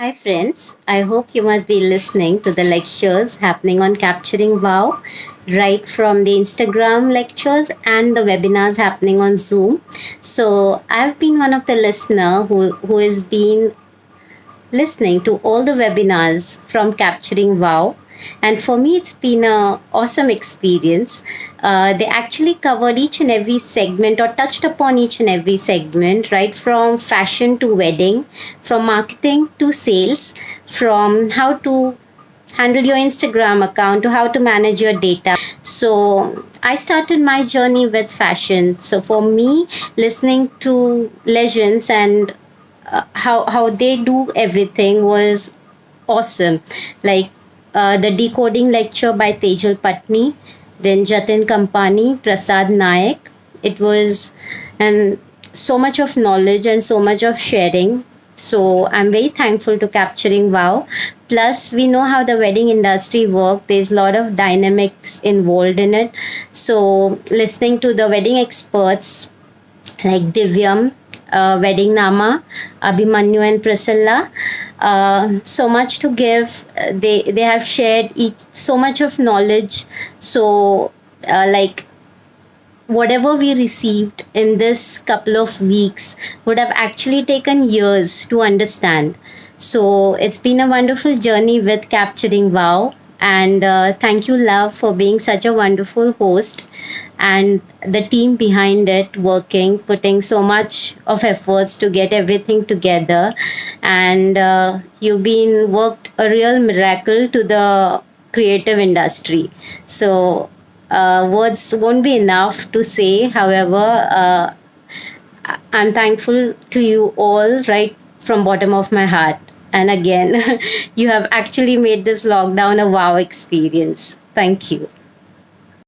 Hi, friends. I hope you must be listening to the lectures happening on Capturing Wow, right from the Instagram lectures and the webinars happening on Zoom. So, I've been one of the listener who has been listening to all the webinars from Capturing Wow. And for me, it's been an awesome experience. They actually covered each and every segment or touched upon each and every segment, right from fashion to wedding, from marketing to sales, from how to handle your Instagram account to how to manage your data. So I started my journey with fashion. So for me, listening to legends and how they do everything was awesome. Like the decoding lecture by Tejal Patni, then Jatin Kampani, Prasad Nayak. It was and so much of knowledge and so much of sharing. So I'm very thankful to Capturing Wow. Plus, we know how the wedding industry works. There's a lot of dynamics involved in it. So listening to the wedding experts like Divyam, Wedding Nama, Abhimanyu and Priscilla. So much to give. They have shared each so much of knowledge. So like whatever we received in this couple of weeks would have actually taken years to understand. So it's been a wonderful journey with Capturing Wow. And thank you, Love, for being such a wonderful host and the team behind it working, putting so much of efforts to get everything together. And you've been worked a real miracle to the creative industry. So words won't be enough to say. However, I'm thankful to you all right from bottom of my heart. And again, you have actually made this lockdown a wow experience. Thank you.